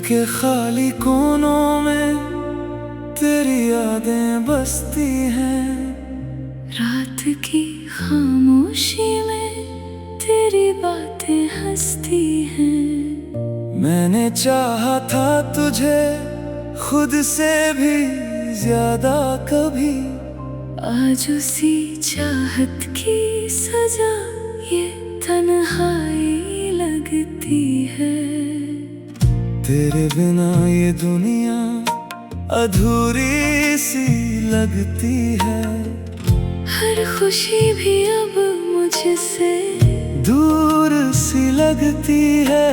के खाली कोनों में तेरी यादें बसती हैं। रात की खामोशी में तेरी बातें हंसती हैं। मैंने चाहा था तुझे खुद से भी ज्यादा कभी, आज उसी चाहत की सजा ये तन्हाई लगती है। तेरे बिना ये दुनिया अधूरी सी लगती है। हर खुशी भी अब मुझसे दूर सी लगती है।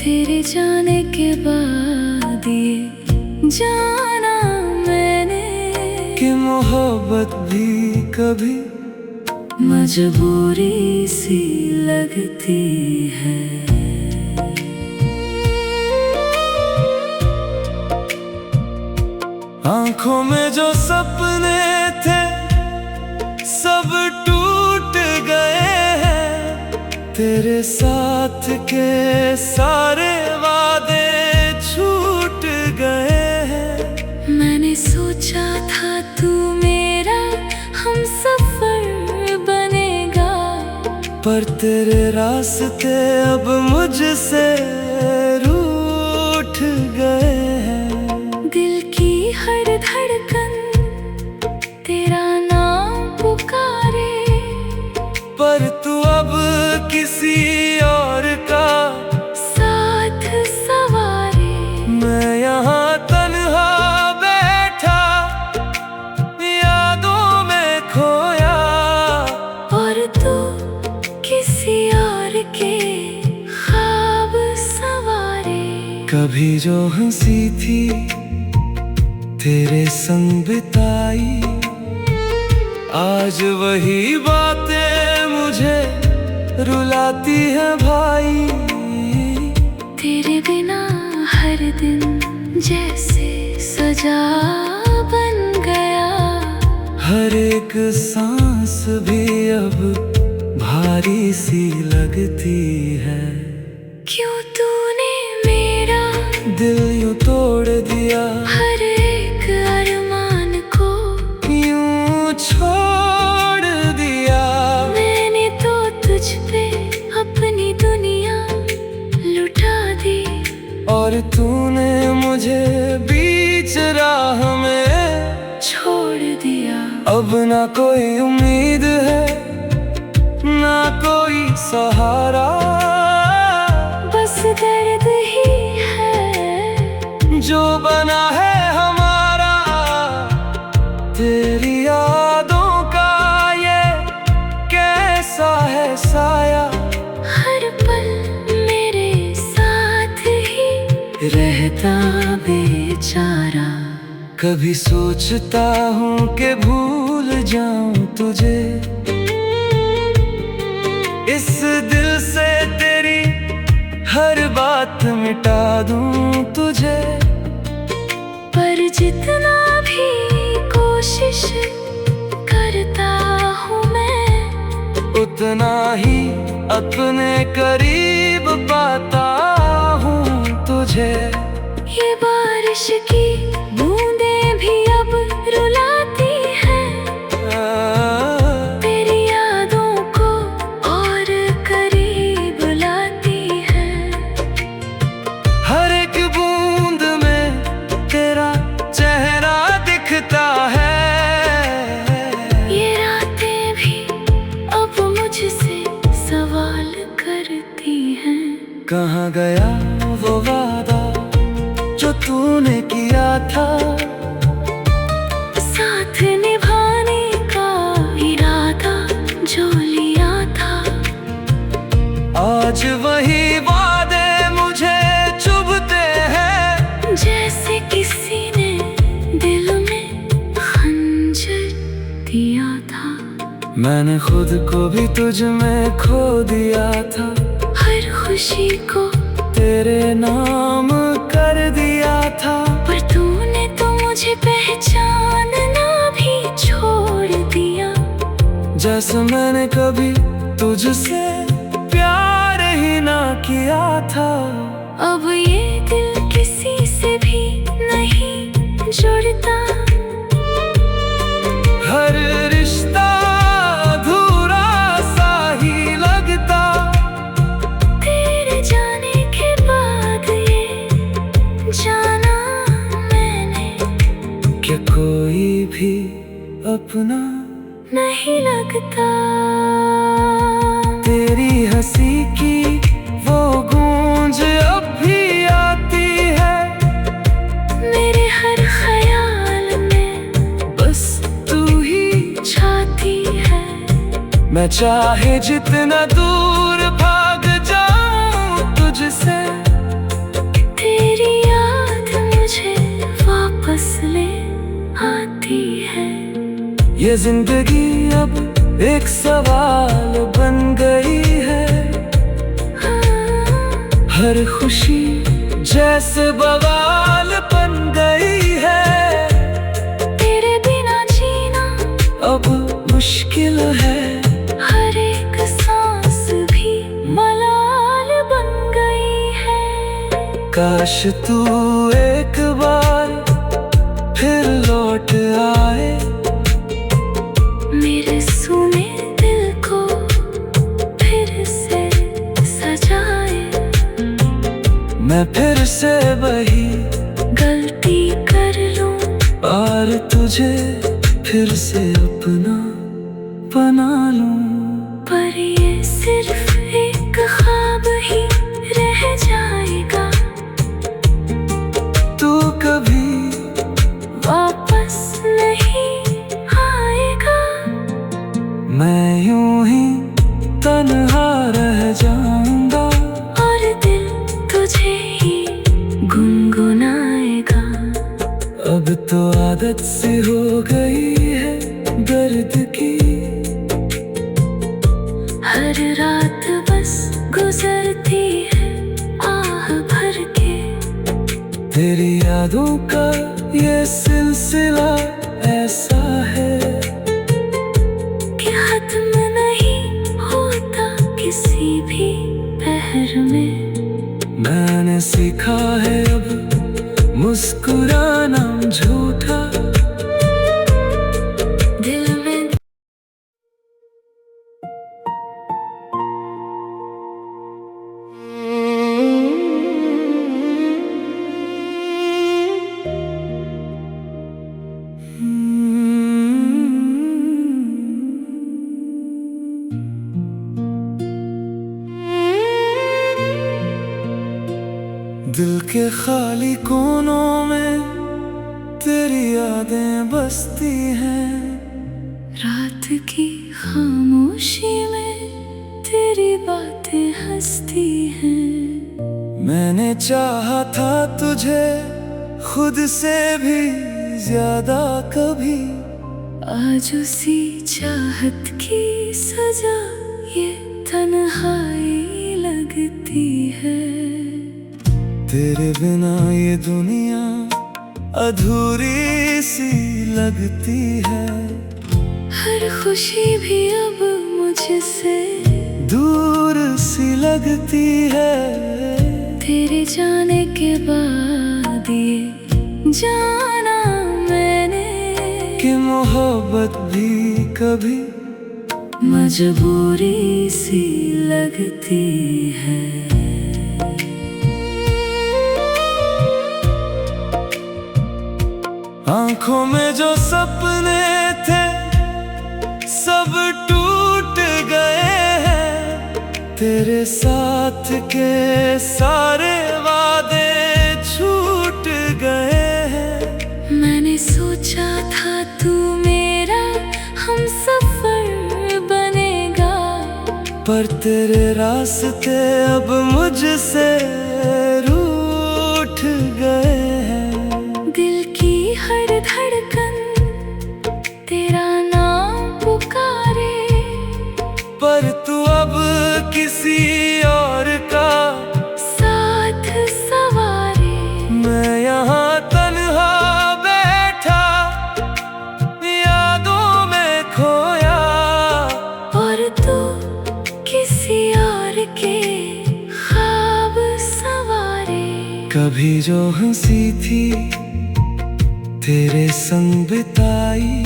तेरे जाने के बाद ये जाना मैंने कि मोहब्बत भी कभी मजबूरी सी लगती है। आंखों में जो सपने थे सब टूट गए हैं। तेरे साथ के सारे वादे छूट गए हैं। मैंने सोचा था तू मेरा हमसफर बनेगा, पर तेरे रास्ते अब मुझसे रूठ गए हैं। दिल की हर धड़कन तेरा नाम पुकारे, पर तू अब किसी और का साथ सवारे। मैं यहाँ तन्हा बैठा यादों में खोया, और तू किसी और के ख्वाब सवारे। कभी जो हंसी थी तेरे संग बिताई, आज वही बातें मुझे रुलाती है भाई। तेरे बिना हर दिन जैसे सजा बन गया, हर एक सांस भी अब भारी सी लगती है। क्यों तूने मेरा दिल यूं तोड़ दिया, हर एक अरमान को यूं छोड़ दिया। मैंने तो तुझ पे अपनी दुनिया लुटा दी, और तूने मुझे बीच राह में छोड़ दिया। अब ना कोई उम्मीद है ना कोई सहारा, बस दर्द ही है जो बना है हमारा। तेरी यादों का ये कैसा है साया, हर पल मेरे साथ ही रहता बेचारा। कभी सोचता हूँ कि भूल जाऊं तुझे, इस दिल से तेरी हर बात मिटा दूं तुझे। पर जितना भी कोशिश करता हूँ मैं, उतना ही अपने करीब पाता हूँ तुझे। ये बारिश की बूंदें भी अब रुलाती हैं। तेरी यादों को और करीब लाती हैं। हर एक बूंद में तेरा चेहरा दिखता है। ये रातें भी अब मुझसे सवाल करती हैं। कहाँ गया वो वादा जो तूने किया था, साथ निभाने का इरादा जो लिया था। आज वही वादे मुझे चुभते हैं। जैसे किसी ने दिल में खंजर दिया था। मैंने खुद को भी तुझ में खो दिया था। हर खुशी को तेरे नाम कर दिया था। पर तूने तो मुझे पहचानना भी छोड़ दिया। जैसे मैंने कभी तुझसे प्यार ही ना किया था। अब ये दिल जुड़ता, हर रिश्ता अधूरा सा ही लगता। तेरे जाने के बाद ये जाना मैंने कि कोई भी अपना नहीं लगता। तेरी हंसी की वो गूंज अब भी आती है मेरे हर ख्याल में, बस तू ही छाती है। मैं चाहे जितना दूर भाग जाऊं तुझसे, तेरी याद मुझे वापस ले आती है। ये जिंदगी अब एक सवाल बन गई है, हर खुशी जैसे बवाल बन गई है। तेरे बिना जीना अब मुश्किल है, हर एक सांस भी मलाल बन गई है। काश तू एक बार फिर लौट आए, मेरे सूने दिल को फिर से सजाए। मैं फिर से वही गलती कर लूं और तुझे फिर से अपना बना लूं। पर ये सिर्फ एक ख्वाब ही रह जाएगा, तू कभी वापस नहीं आएगा। मैं यूं ही तन्हा रह जाऊंगा, और दिल तुझे ही गुनगुनाएगा। अब तो आदत सी हो गई है दर्द की, हर रात बस गुजरती है आह भर के। तेरी यादों का ये सिलसिला ऐसा है कि खत्म नहीं होता किसी भी पहर में। मैंने सीखा है अब मुस्कुराना झूठा, दिल में दिल के खाली कोनों में तेरी यादें बसती हैं। रात की खामोशी में तेरी बातें हंसती हैं। मैंने चाहा था तुझे खुद से भी ज्यादा कभी, आज उसी चाहत की सजा ये तन्हाई लगती है। तेरे बिना ये दुनिया अधूरी सी लगती है, हर खुशी भी अब मुझसे दूर सी लगती है। तेरे जाने के बाद ये जाना मैंने कि मोहब्बत भी कभी मजबूरी सी लगती है। आंखों में जो सपने थे सब टूट गए हैं, तेरे साथ के सारे वादे छूट गए हैं। मैंने सोचा था तू मेरा हमसफर बनेगा, पर तेरे रास्ते अब मुझसे रूठ गए हैं। दिल की हर धड़कन तेरा नाम पुकारे, पर तू अब किसी और का साथ सवारे। मैं यहाँ तन्हा बैठा यादों में खोया, और तू किसी और के ख्वाब सवारे। कभी जो हंसी थी तेरे संग बिताई।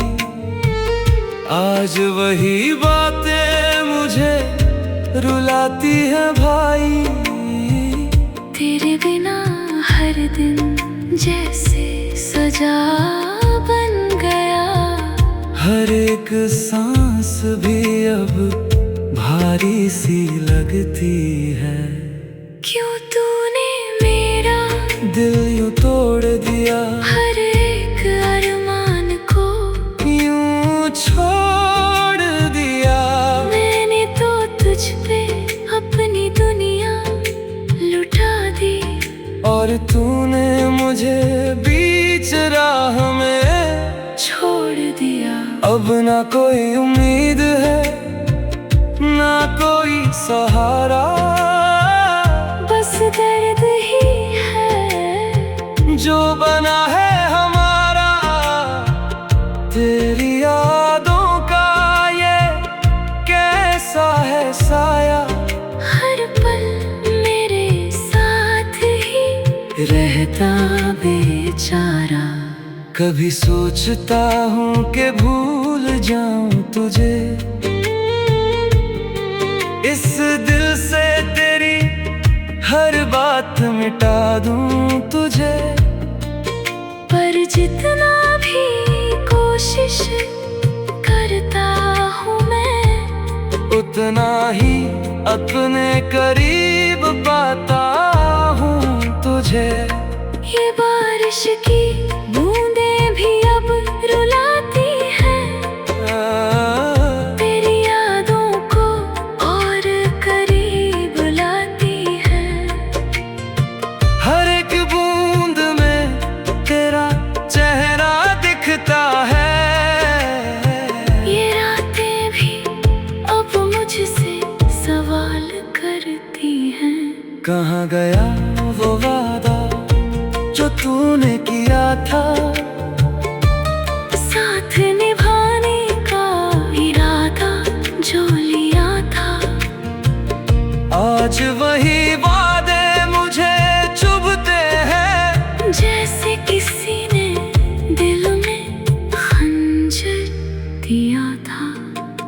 आज वही बातें मुझे रुलाती हैं भाई। तेरे बिना हर दिन जैसे सजा बन गया। हर एक सांस भी अब भारी सी लगती है। क्यों तूने मेरा दिल यूं तोड़ दिया। हर एक अरमान को यूं छोड़ दिया। मैंने तो तुझ पे अपनी दुनिया लुटा दी। और तूने मुझे बीच राह में छोड़ दिया। अब ना कोई उम्मीद है, ना कोई सहारा। बस दर्द ही है जो बना है हमारा। तेरी यादों का ये कैसा है साया। हर पल मेरे साथ ही रहता बेचारा। कभी सोचता हूँ कि भूल जाऊं तुझे। इस दिल से तेरी हर बात मिटा दूं तुझे। पर जितना भी कोशिश करता हूँ मैं, उतना ही अपने करीब पाता हूँ तुझे। ये बारिश की बूंदें भी अब रुलाती हैं। तेरी यादों को और करीब लाती हैं। हर एक बूंद में तेरा चेहरा दिखता है। ये रातें भी अब मुझसे सवाल करती हैं। कहाँ गया वो वादा जो तूने किया था। साथ निभाने का इरादा जो लिया था। आज वही वादे मुझे चुभते हैं। जैसे किसी ने दिल में खंजर दिया था।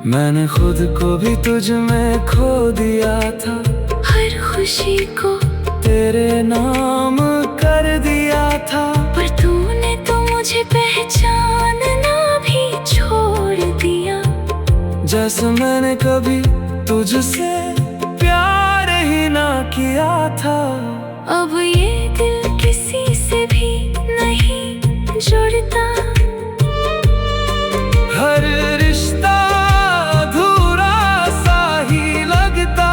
मैंने खुद को भी तुझ में खो दिया था। हर खुशी को तेरे नाम कर दिया था। पर तूने तो मुझे पहचानना भी छोड़ दिया। जैसे मैंने कभी तुझसे प्यार ही ना किया था। अब ये दिल किसी से भी नहीं जुड़ता। हर रिश्ता अधूरा सा ही लगता।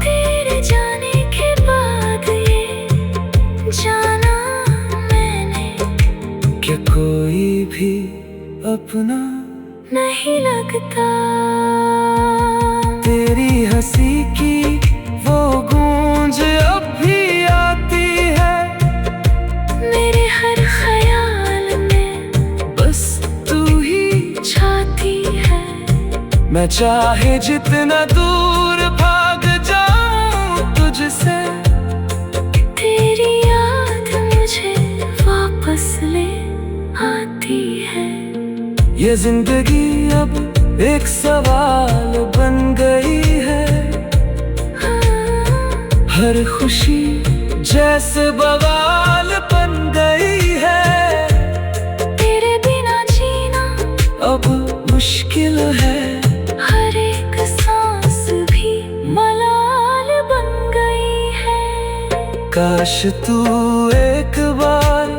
तेरे जाने के बाद ये जाना मैंने, कि कोई भी अपना नहीं लगता। तेरी हंसी की वो गूंज अब भी आती है। मेरे हर ख्याल में बस तू ही छाती है। मैं चाहे जितना दूर भाग जाऊं तुझसे। तेरी याद मुझे वापस ले आती है। ये जिंदगी अब एक सवाल बन गई है। हर खुशी जैसे बवाल बन गई है। तेरे बिना जीना अब मुश्किल है। हर एक सांस भी मलाल बन गई है। काश तू एक बार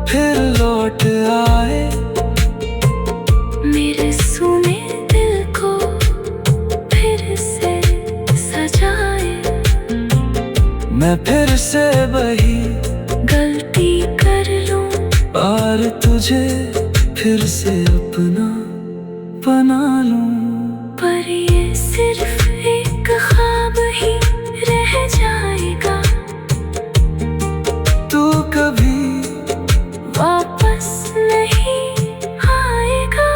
फिर लौट आए। मेरे सुने दिल को फिर से सजाए। मैं फिर से वही गलती कर लूं और तुझे फिर से अपना बना लूं। पर ये सिर्फ एक ख्वाब ही रह जाएगा। तू कभी वापस नहीं आएगा।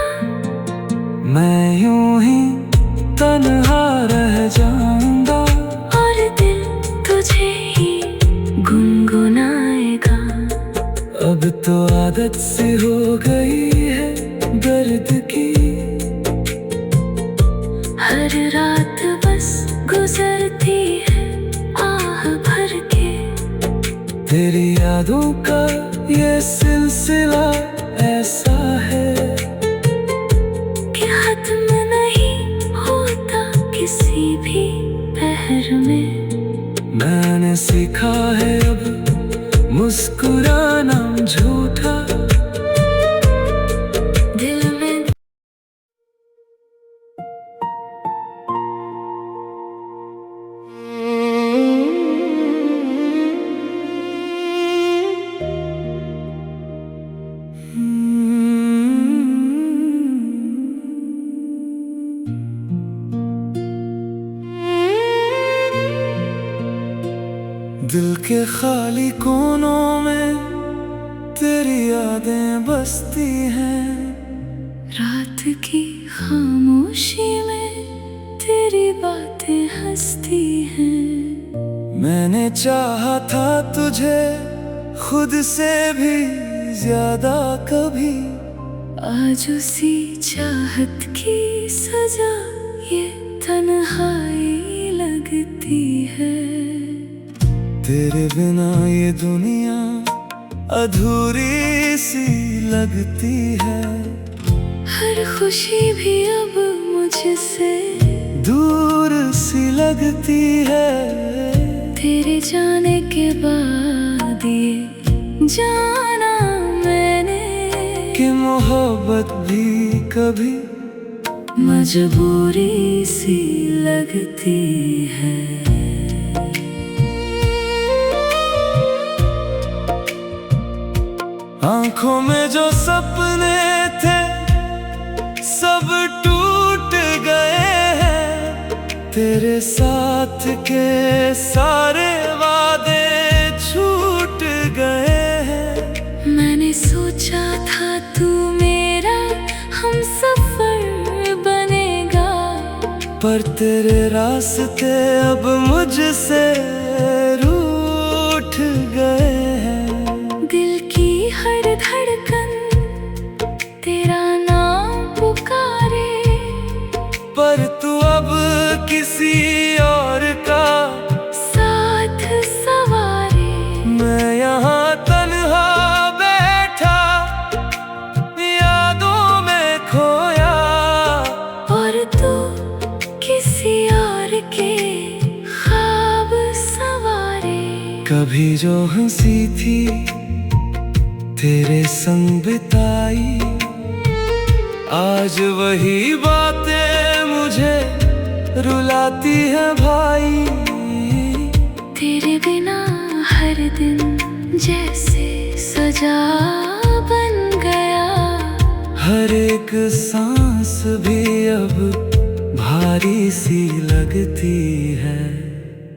मैं यूं ही तन्हा रह जाऊंगा। और दिल तुझे ही गुनगुनाएगा। अब तो आदत सी हो गई है दर्द की। हर रात बस गुजरती है आह भर के। तेरी यादों का ये सिलसिला ऐसा है कि खत्म नहीं होता किसी भी पहर में। मैंने सीखा है अब मुस्कुराना झूठा। दिल में दिल के खाली कोनों में तेरी यादें बसती हैं। रात की खामोशी में तेरी बातें हंसती हैं। मैंने चाहा था तुझे खुद से भी ज्यादा कभी। आज उसी चाहत की सजा ये तन्हाई लगती है। तेरे बिना ये दुनिया अधूरी सी लगती है। हर खुशी भी अब मुझसे दूर सी लगती है। तेरे जाने के बाद ये जाना मैंने कि मोहब्बत भी कभी मजबूरी सी लगती है। आंखों में जो सपने थे सब टूट गए हैं। तेरे साथ के सारे वादे छूट गए हैं। मैंने सोचा था तू मेरा हमसफर बनेगा, पर तेरे रास्ते अब मुझसे रूठ गए हैं। दिल की हर धड़कन तेरा नाम पुकारे, पर तू अब किसी और का साथ सवारे। मैं यहाँ तन्हा बैठा यादों में खोया, और तू किसी और के ख्वाब सवारे। कभी जो हंसी थी तेरे संग बिताई, आज वही बातें मुझे रुलाती है भाई। तेरे बिना हर दिन जैसे सजा बन गया। हर एक सांस भी अब भारी सी लगती है।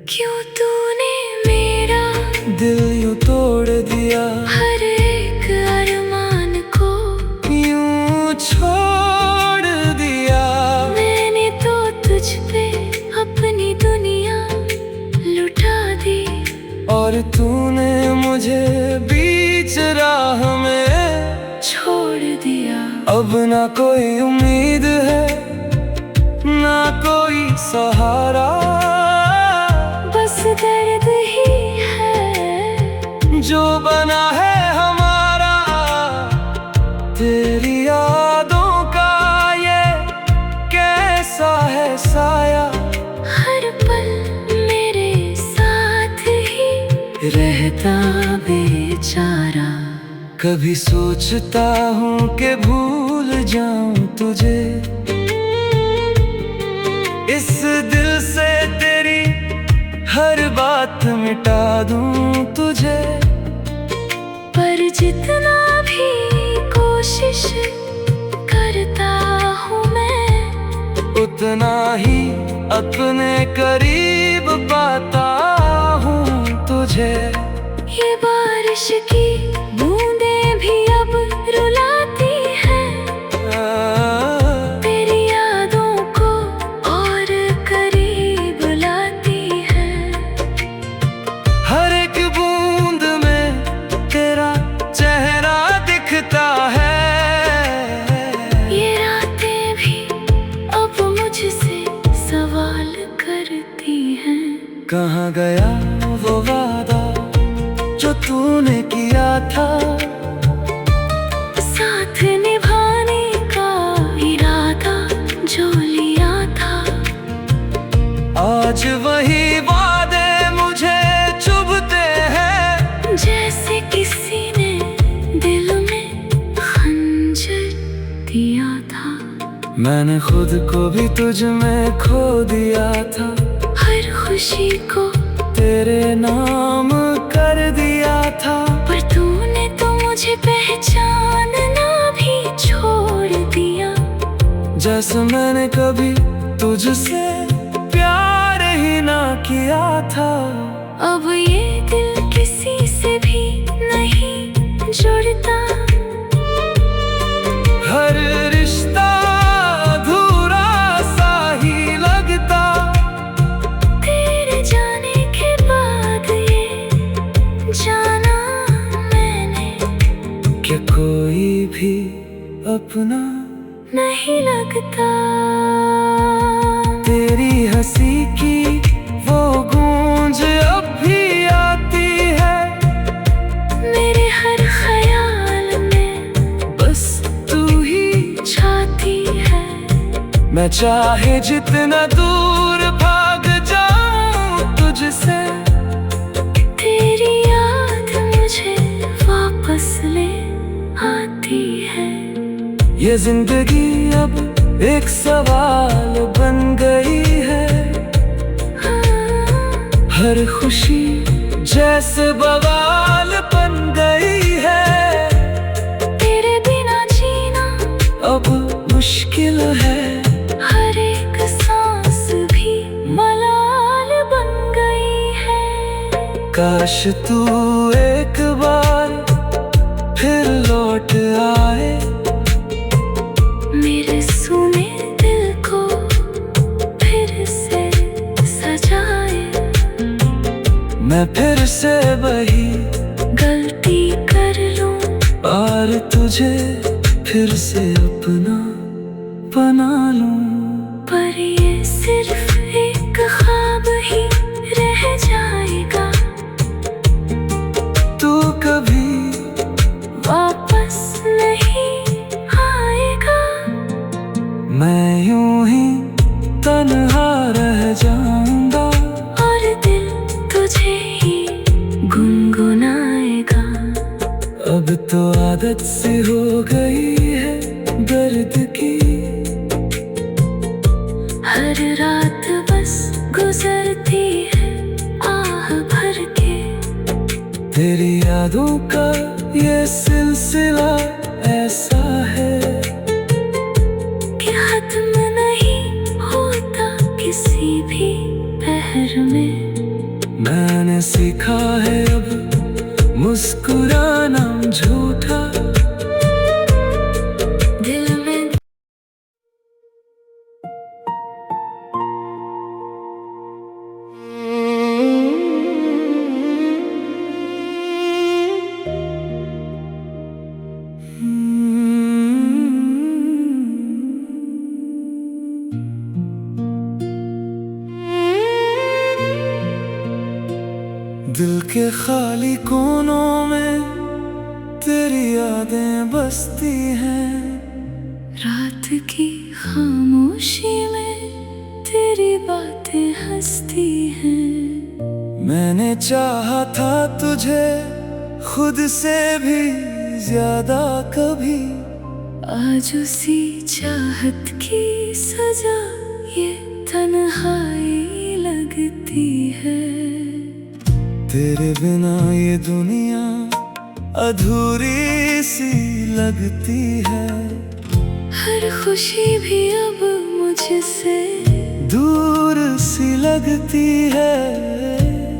क्यों तूने मेरा दिल यूं तोड़ दिया, हर एक अरमान को यूं छोड़ दिया। मैंने तो तुझ पे अपनी दुनिया लुटा दी, और तूने मुझे बीच राह में छोड़ दिया। अब ना कोई उम्मीद है ना कोई सहारा, बस दर्द ही है जो बना है हमारा। तेरी यादों का ये कैसा है साया, हर पल मेरे साथ ही रहता बेचारा। कभी सोचता हूँ कि भूल जाऊं तुझे, इस दिल से तेरी हर बात मिटा दूं तुझे। पर जितना भी कोशिश करता हूँ मैं, उतना ही अपने करीब पाता हूँ तुझे। ये बारिश की बूंदें भी अब रुलाती हैं तेरी यादों को और करीब लाती हैं। हर एक बूंद में तेरा चेहरा दिखता कहाँ गया वो वादा जो तूने किया था, साथ निभाने का इरादा जो लिया था। आज वही वादे मुझे चुभते हैं, जैसे किसी ने दिल में खंजर दिया था। मैंने खुद को भी तुझ में खो दिया था, हर खुशी को तेरे नाम कर दिया था। पर तूने तो मुझे पहचानना भी छोड़ दिया। जैसे मैंने कभी तुझसे प्यार ही ना किया था। अब ये दिल किसी से भी नहीं जुड़ता। हर रिश्ता अधूरा सा ही लगता, तेरे जाने के बाद ये जाना मैंने कि कोई भी अपना नहीं लगता। तेरी हंसी की वो गूंज अब भी आती है, मेरे हर ख्याल में बस तू ही छाती है। मैं चाहे जितना दूर भाग जाऊं तुझसे, तेरी याद मुझे वापस ले आती है। ये जिंदगी अब एक सवाल बन गई है। हर खुशी जैसे बवाल बन गई है। तेरे बिना जीना अब मुश्किल है, हर एक सांस भी मलाल बन गई है। काश तू एक बार फिर लौट आए, मेरे सुने दिल को फिर से सजाए। मैं फिर से वही गलती कर लूं और तुझे फिर से अपना बना लूं। पर ये सिर्फ एक ख्वाब ही रह जाएगा। तू कभी वापस नहीं आएगा। मैं यूं ही तन्हा रह जाऊंगा, और दिल तुझे ही गुनगुनाएगा। अब तो आदत सी हो गई है दर्द की। हर रात बस गुजरती है आह भर के। तेरी यादों का ये सिलसिला ऐसा है कि खत्म नहीं होता किसी भी पहर में। मैंने सीखा है अब मुस्कुराना झूठा। दिल में दिल के खाली कोनों में तेरी यादें बसती हैं। रात की खामोशी में तेरी बातें हंसती हैं। मैंने चाहा था तुझे खुद से भी ज्यादा कभी, आज उसी चाहत की सजा ये तन्हाई लगती है। तेरे बिना ये दुनिया अधूरी सी लगती है। हर खुशी भी अब मुझसे दूर सी लगती है।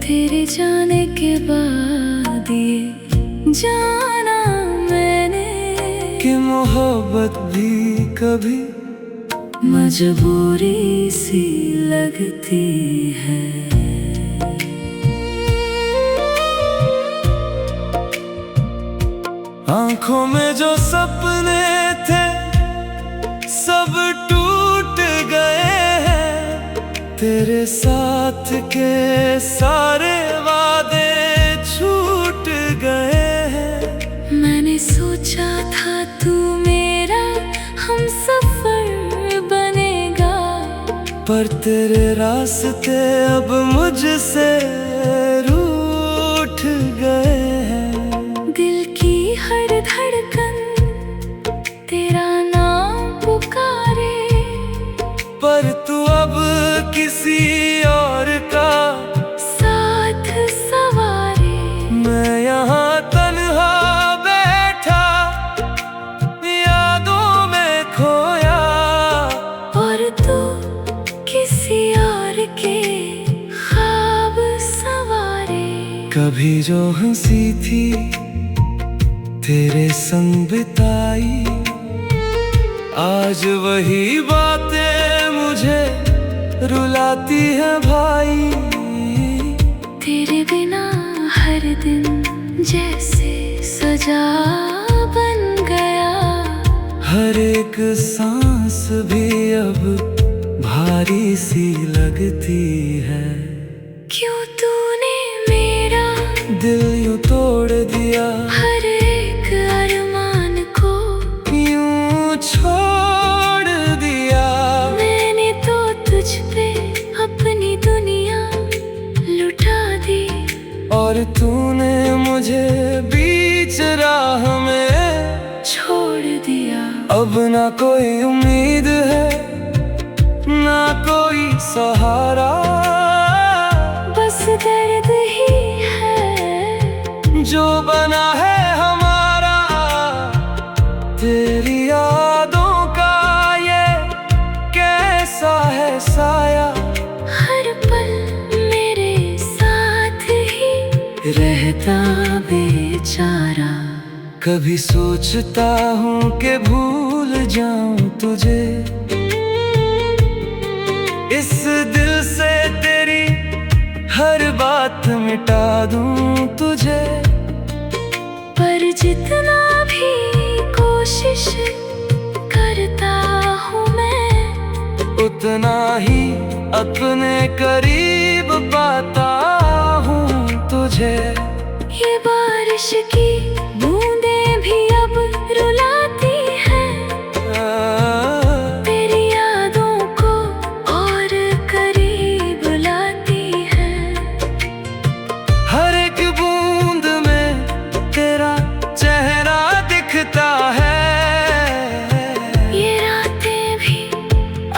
तेरे जाने के बाद ये जाना मैंने कि मोहब्बत भी कभी मजबूरी सी लगती है। आंखों में जो सपने थे सब टूट गए हैं। तेरे साथ के सारे वादे छूट गए हैं। मैंने सोचा था तू मेरा हमसफर बनेगा, पर तेरे रास्ते अब मुझसे रूठ गए हैं। दिल की हर धड़कन तेरा नाम पुकारे, पर तू अब किसी और का साथ सवारे। मैं यहाँ तन्हा बैठा यादों में खोया, और तू किसी और के ख्वाब सवारे। कभी जो हंसी थी तेरे संग बिताई, आज वही बातें मुझे रुलाती है भाई। तेरे बिना हर दिन जैसे सजा बन गया, हर एक सांस भी अब भारी सी लगती है। क्यों तूने मेरा दिल यूं तोड़ दिया, हर एक अरमान को यूं छोड़ दिया। मैंने तो तुझ पे अपनी दुनिया लुटा दी, और तूने मुझे बीच राह में छोड़ दिया। अब ना कोई उम्मीद है, ना कोई सहारा, बस दर्द ही है जो बना है हमारा। तेरी यादों का ये कैसा है साया, हर पल मेरे साथ ही रहता बेचारा। कभी सोचता हूँ कि भूल जाऊं तुझे, इस दिल से तेरी हर बात मिटा दूं तुझे। पर जितना भी कोशिश करता हूँ मैं, उतना ही अपने करीब पाता हूँ तुझे। ये बारिश की बूंदें भी अब रुलाती हैं, तेरी यादों को और करीब लाती हैं। हर एक बूंद में तेरा चेहरा दिखता है। ये रातें भी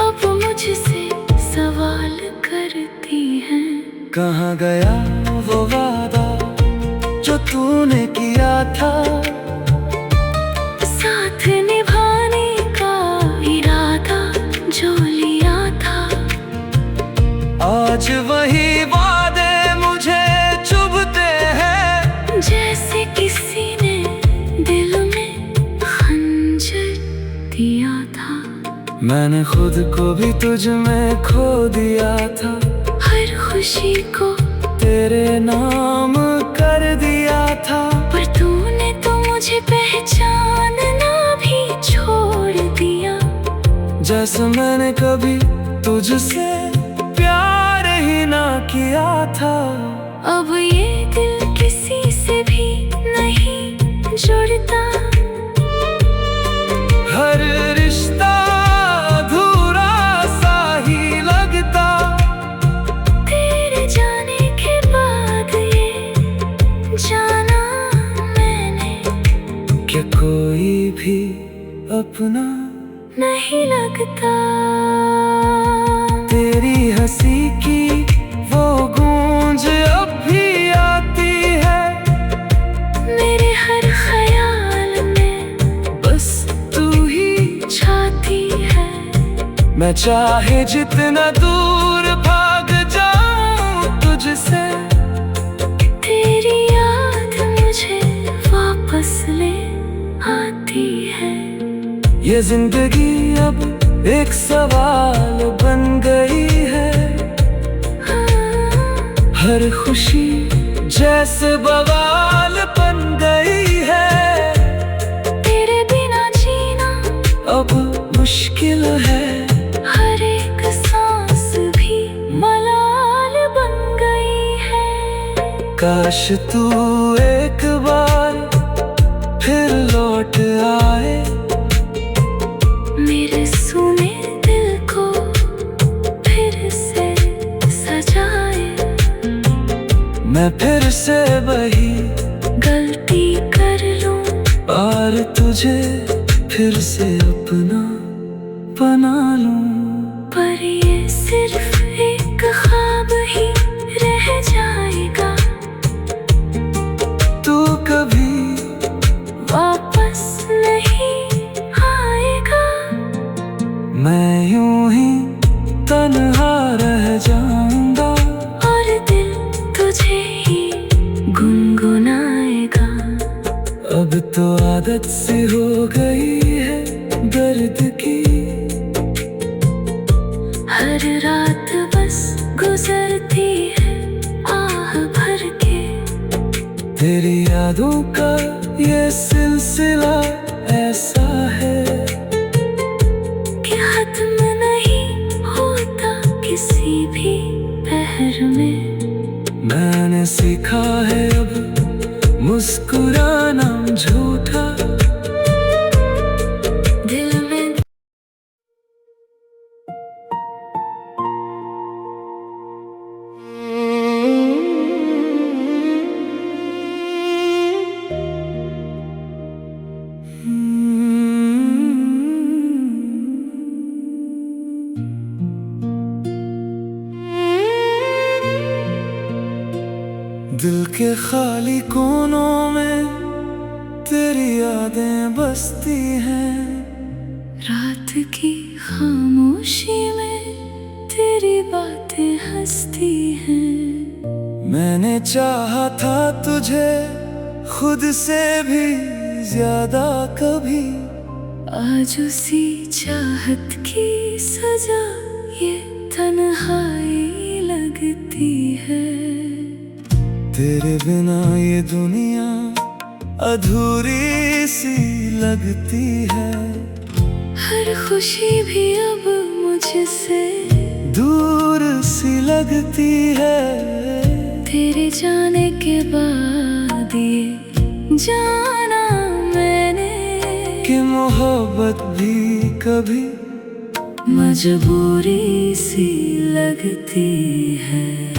अब मुझसे सवाल करती हैं। कहाँ गया वो वादा जो तूने किया था, साथ निभाने का इरादा जो लिया था। आज वही वादे मुझे चुभते हैं, जैसे किसी ने दिल में खंजर दिया था। मैंने खुद को भी तुझ में खो दिया था, हर खुशी को तेरे नाम कर दिया था। पर तूने तो मुझे पहचानना भी छोड़ दिया, जैसे मैंने कभी तुझसे प्यार ही ना किया था। अब ये दिल किसी से भी नहीं जुड़ता, हर रिश्ता अधूरा सा ही लगता। तेरे जाने के बाद ये जाना मैंने कि कोई भी अपना नहीं लगता। तेरी हंसी की वो गूंज अब भी आती है, मेरे हर ख्याल में बस तू ही छाती है। मैं चाहे जितना दूर भाग जाऊं तुझसे, तेरी याद मुझे वापस ले आती है। ये जिंदगी अब एक सवाल बन गई है। हर खुशी जैसे बवाल बन गई है। तेरे बिना जीना अब मुश्किल है, हर एक सांस भी काश तू एक बार फिर लौट आए, मेरे सुने दिल को फिर से सजाए। मैं फिर से वही गलती कर लूं और तुझे फिर से अपना बना लूं। पर ये सिर्फ एक ख्वाब ही रह जाएगा, तू कभी वापस नहीं आएगा। मैं यूं ही तन्हा रह जाऊंगा और दिल तुझे ही गुनगुनाएगा। अब तो आदत सी हो गई है दर्द की, हर रात बस गुजरती है आह भर के। तेरी यादों का ये सिलसिला ऐसा है कि खत्म नहीं होता किसी भी पहर में। मैंने सीखा है अब मुस्कुराना झूठा, दिल में दिल के खाली कोनों में तेरी यादें बसती हैं। रात की खामोशी में तेरी बातें हंसती हैं। मैंने चाहा था तुझे खुद से भी ज्यादा कभी, आज उसी चाहत की सजा ये तन्हाई लगती है। तेरे बिना ये दुनिया अधूरी सी लगती है। हर खुशी भी अब मुझसे दूर सी लगती है। तेरे जाने के बाद ये जाना मैंने कि मोहब्बत भी कभी मजबूरी सी लगती है।